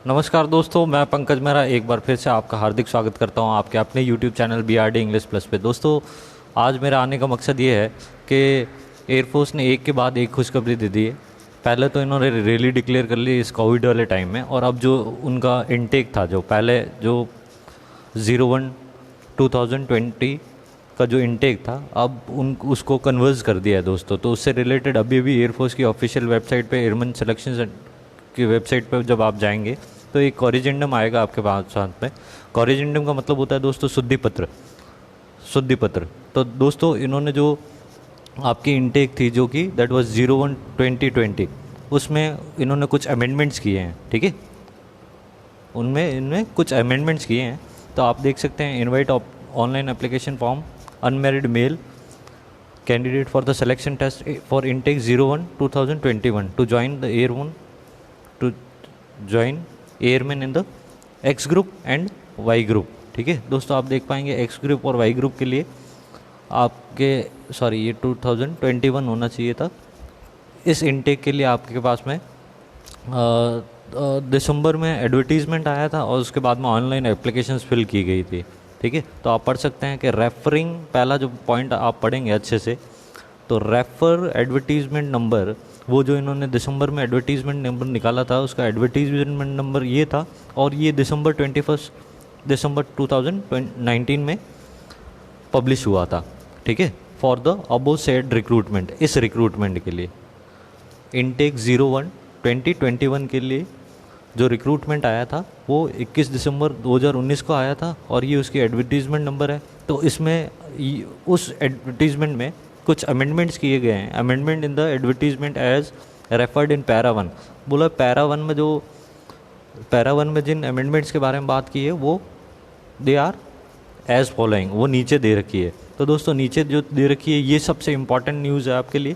नमस्कार दोस्तों, मैं पंकज मेहरा एक बार फिर से आपका हार्दिक स्वागत करता हूं आपके अपने YouTube channel BRD English plus पे। दोस्तों, आज मेरा आने का मकसद ये है कि एयरफोर्स ने एक के बाद एक खुशखबरी दे दी है। पहले तो इन्होंने रैली डिक्लेयर कर ली इस कोविड वाले टाइम में, और अब जो उनका इनटेक था, जो पहले जो 01/2020 का जो इनटेक था, अब उसको कन्वर्ज कर दिया है दोस्तों। तो उससे रिलेटेड अभी भी एयरफोर्स की ऑफिशियल वेबसाइट पे, एयरमैन सिलेक्शन की वेबसाइट पे जब आप जाएंगे तो एक कॉरिजेंडम आएगा आपके पास साथ में। कॉरिजेंडम का मतलब होता है दोस्तों शुद्धि पत्र। शुद्धि पत्र तो दोस्तों इन्होंने जो आपकी इनटेक थी, जो कि दैट वाज 01/2020, उसमें इन्होंने कुछ अमेंडमेंट्स किए हैं। ठीक है, इनमें कुछ अमेंडमेंट्स किए हैं। तो आप देख सकते हैं, invite online application form unmarried male candidate for the selection test for intake 01/2021 to join the airman in the X group and Y group. ठीक है दोस्तों, आप देख पाएंगे एक्स ग्रुप और वाई ग्रुप के लिए आपके ये 2021 होना चाहिए था। इस इनटेक के लिए आपके पास में दिसंबर में एडवर्टीज़मेंट आया था और उसके बाद में ऑनलाइन एप्लीकेशंस फिल की गई थी। ठीक है, तो आप पढ़ सकते हैं कि रेफरिंग, पहला जो पॉइंट आप पढ़ेंगे अच्छे से, तो रेफर एडवर्टीज़मेंट नंबर, वो जो इन्होंने दिसंबर में एडवर्टीज़मेंट नंबर निकाला था, उसका एडवर्टीज़मेंट नंबर ये था, और ये दिसंबर 2019 में पब्लिश हुआ था। ठीक है, for the above said recruitment, इस रिक्रूटमेंट के लिए इनटेक 01/2021 के लिए जो रिक्रूटमेंट आया था वो 21 दिसंबर 2019 को आया था, और ये उसकी एडवर्टीज़मेंट नंबर है। तो इसमें उस एडवर्टीज़मेंट में कुछ अमेंडमेंट्स किए गए हैं। Amendment in the advertisement as referred in para 1, बोला पैरा 1 में जिन अमेंडमेंट्स के बारे में बात की है वो दे आर एज फॉलोइंग, वो नीचे दे रखी है। तो दोस्तों नीचे जो दे रखी है, ये सबसे इम्पॉर्टेंट न्यूज़ है आपके लिए।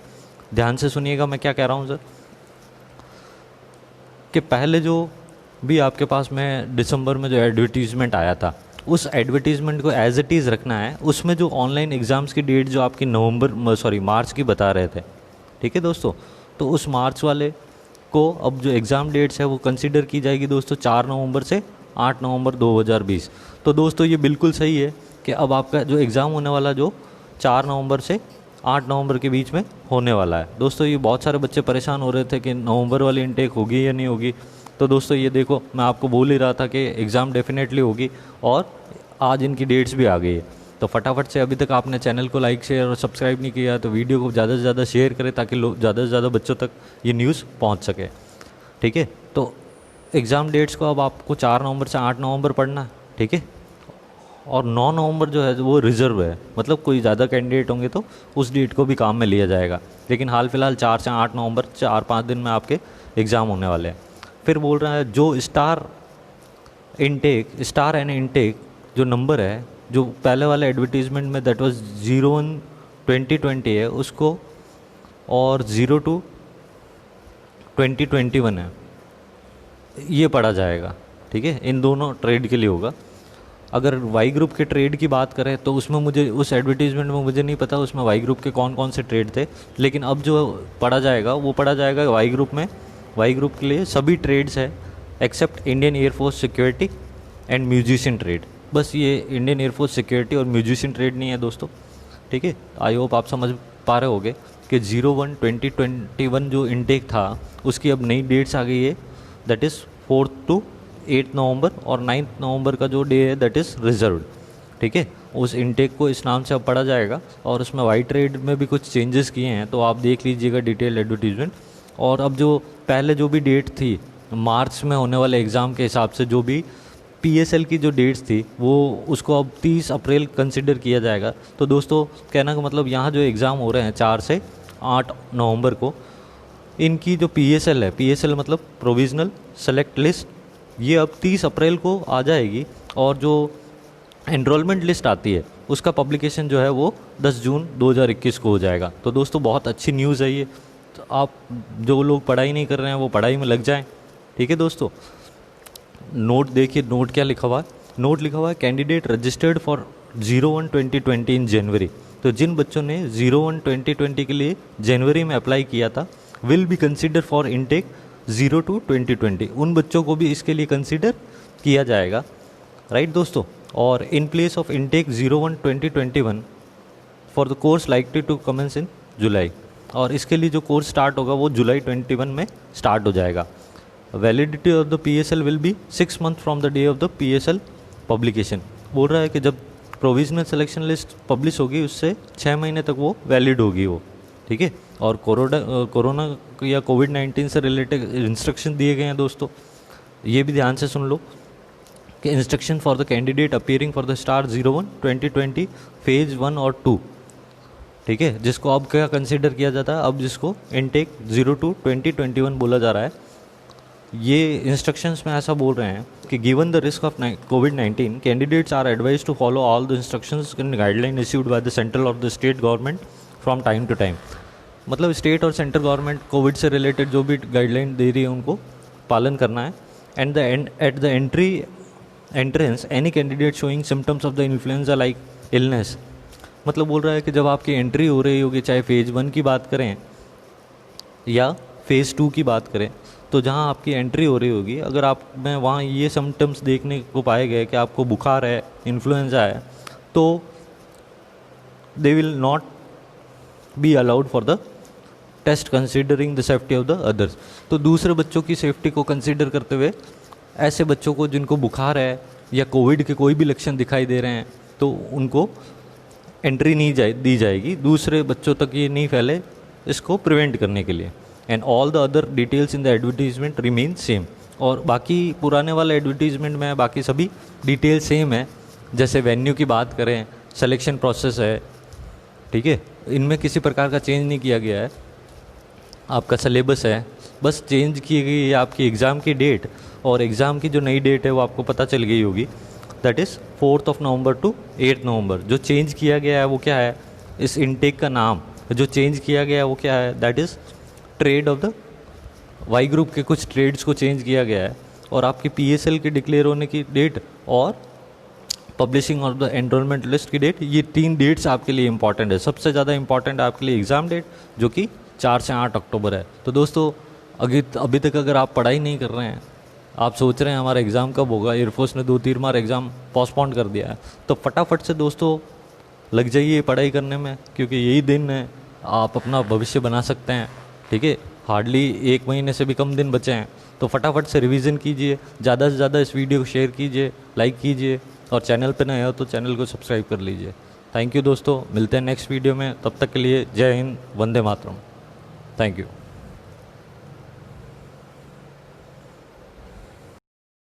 ध्यान से सुनिएगा मैं क्या कह रहा हूँ सर, कि पहले जो भी आपके पास में दिसंबर में जो एडवर्टीज़मेंट आया था, उस एडवर्टीज़मेंट को एज इट इज़ रखना है। उसमें जो ऑनलाइन एग्ज़ाम्स की डेट जो आपकी मार्च की बता रहे थे, ठीक है दोस्तों, तो उस मार्च वाले को अब जो एग्ज़ाम डेट्स है वो कंसिडर की जाएगी दोस्तों 4 नवंबर से 8 नवंबर 2020। तो दोस्तों ये बिल्कुल सही है कि अब आपका जो एग्ज़ाम होने वाला जो 4 नवंबर से 8 नवंबर के बीच में होने वाला है। दोस्तों ये बहुत सारे बच्चे परेशान हो रहे थे कि नवंबर वाली इनटेक होगी या नहीं होगी। तो दोस्तों ये देखो, मैं आपको बोल ही रहा था कि एग्ज़ाम डेफिनेटली होगी, और आज इनकी डेट्स भी आ गई है। तो फटाफट से, अभी तक आपने चैनल को लाइक, शेयर और सब्सक्राइब नहीं किया तो वीडियो को ज़्यादा से ज़्यादा शेयर करें, ताकि लोग ज़्यादा से ज़्यादा बच्चों तक ये न्यूज़ पहुँच सके। ठीक है, तो एग्ज़ाम डेट्स को अब आपको 4 नवंबर से 8 नवंबर पढ़ना है। ठीक है, और 9 नवंबर जो है वो रिज़र्व है, मतलब कोई ज़्यादा कैंडिडेट होंगे तो उस डेट को भी काम में लिया जाएगा। लेकिन हाल फिलहाल 4 से 8 नवंबर, 4-5 दिन में आपके एग्ज़ाम होने वाले हैं। फिर बोल रहा है जो स्टार एंड इनटेक जो नंबर है, जो पहले वाले एडवर्टीज़मेंट में दैट वाज 01/2020 है उसको, और 02/2021 है, ये पढ़ा जाएगा। ठीक है, इन दोनों ट्रेड के लिए होगा। अगर वाई ग्रुप के ट्रेड की बात करें तो उसमें मुझे, उस एडवर्टीज़मेंट में मुझे नहीं पता उसमें वाई ग्रुप के कौन कौन से ट्रेड थे, लेकिन अब जो पढ़ा जाएगा वो पढ़ा जाएगा वाई ग्रुप में। वाई ग्रुप के लिए सभी ट्रेड्स है except Indian air force security and musician trade. बस ये इंडियन एयरफोर्स सिक्योरिटी और म्यूजिशियन ट्रेड नहीं है दोस्तों। ठीक है, आई होप आप समझ पा रहे होगे कि 01/2021 जो इनटेक था उसकी अब नई डेट्स आ गई है, दैट इज़ 4 to 8 नवंबर, और 9 नवंबर का जो डे है दैट इज़ रिजर्व्ड। ठीक है, उस इनटेक को इस नाम से अब पढ़ा जाएगा, और उसमें वाई ट्रेड में भी कुछ चेंजेस किए हैं, तो आप देख लीजिएगा डिटेल एडवर्टीजमेंट। और अब जो पहले जो भी डेट थी मार्च में होने वाले एग्ज़ाम के हिसाब से, जो भी PSL की जो डेट्स थी वो, उसको अब 30 अप्रैल कंसिडर किया जाएगा। तो दोस्तों कहना का मतलब, यहाँ जो एग्ज़ाम हो रहे हैं 4 से 8 नवंबर को, इनकी जो PSL है, PSL मतलब प्रोविज़नल सेलेक्ट लिस्ट, ये अब 30 अप्रैल को आ जाएगी, और जो एनरोलमेंट लिस्ट आती है उसका पब्लिकेशन जो है वो 10 जून 2021 को हो जाएगा। तो दोस्तों बहुत अच्छी न्यूज़ है ये। तो आप जो लोग पढ़ाई नहीं कर रहे हैं वो पढ़ाई में लग जाएं। ठीक है दोस्तों, नोट देखिए, नोट क्या लिखा हुआ है। नोट लिखा हुआ है, कैंडिडेट रजिस्टर्ड फॉर 01/2020 इन जनवरी। तो जिन बच्चों ने 01/2020 के लिए जनवरी में अप्लाई किया था, will be consider for intake 0 to 2020, उन बच्चों को भी इसके लिए कंसिडर किया जाएगा, राइट दोस्तों। और in place of intake 01/2021 for the course likely to commence in July, और इसके लिए जो कोर्स स्टार्ट होगा वो जुलाई 21 में स्टार्ट हो जाएगा। Validity of the PSL will be 6 month from the day of the PSL publication. बोल रहा है कि जब प्रोविजनल सिलेक्शन लिस्ट पब्लिश होगी उससे 6 महीने तक वो वैलिड होगी वो, ठीक है। और कोरोना या कोविड-19 से रिलेटेड इंस्ट्रक्शन दिए गए हैं दोस्तों, ये भी ध्यान से सुन लो कि instruction for the candidate appearing for the star 01/2020 phase 1 और 2, ठीक है, जिसको अब क्या कंसिडर किया जाता है, अब जिसको इनटेक 0 to 2021 बोला जा रहा है। ये इंस्ट्रक्शंस में ऐसा बोल रहे हैं कि गिवन द रिस्क ऑफ कोविड-19 candidates are advise to follow all the instructions and guideline issued by the central और the state government from time to time. मतलब स्टेट और सेंट्रल गवर्नमेंट कोविड से रिलेटेड जो भी गाइडलाइन दे रही है उनको पालन करना है। And at the entrance any candidate showing symptoms of the influenza like illness, मतलब बोल रहा है कि जब आपकी एंट्री हो रही होगी, चाहे फेज़ 1 की बात करें या फेज़ 2 की बात करें, तो जहाँ आपकी एंट्री हो रही होगी, अगर आप में वहाँ ये सिम्टम्स देखने को पाए गए कि आपको बुखार है, इन्फ्लुएंजा है, तो they will not be allowed for the test considering the safety of the others. तो दूसरे बच्चों की सेफ्टी को कंसिडर करते हुए ऐसे बच्चों को जिनको बुखार है या कोविड के कोई भी लक्षण दिखाई दे रहे हैं, तो उनको एंट्री नहीं दी जाएगी, दूसरे बच्चों तक ये नहीं फैले, इसको प्रिवेंट करने के लिए। And all the other details in the advertisement remain same, और बाकी पुराने वाले एडवर्टीजमेंट में बाकी सभी डिटेल सेम है। जैसे वेन्यू की बात करें, सिलेक्शन प्रोसेस है, ठीक है, इनमें किसी प्रकार का चेंज नहीं किया गया है। आपका सिलेबस है, बस चेंज की गई है आपकी एग्ज़ाम की डेट, और एग्ज़ाम की जो नई डेट है वो आपको पता चल गई होगी, दैट इज़ 4 नवंबर टू 8 नवंबर। जो चेंज किया गया है वो क्या है, इस इनटेक का नाम जो चेंज किया गया है वो क्या है, that is trade of the Y group के कुछ ट्रेड्स को चेंज किया गया है। और आपकी PSL के डिक्लेयर होने की डेट और publishing of the enrolment list की डेट, ये 3 डेट्स आपके लिए इंपॉर्टेंट है। सबसे ज़्यादा इंपॉर्टेंट है आपके लिए एग्ज़ाम डेट, जो कि 4 से 8 अक्टूबर है। तो दोस्तों अभी तक अगर आप पढ़ाई नहीं कर रहे हैं, आप सोच रहे हैं हमारा एग्ज़ाम कब होगा, एयरफोर्स ने 2-3 बार एग्ज़ाम पोस्टपोन कर दिया है, तो फटाफट से दोस्तों लग जाइए पढ़ाई करने में, क्योंकि यही दिन है आप अपना भविष्य बना सकते हैं, ठीक है। हार्डली 1 महीने से भी कम दिन बचे हैं, तो फटाफट से रिवीजन कीजिए, ज़्यादा से ज़्यादा इस वीडियो को शेयर कीजिए, लाइक कीजिए, और चैनल पर नए हो तो चैनल को सब्सक्राइब कर लीजिए। थैंक यू दोस्तों, मिलते हैं नेक्स्ट वीडियो में, तब तक के लिए जय हिंद, वंदे मातरम, थैंक यू।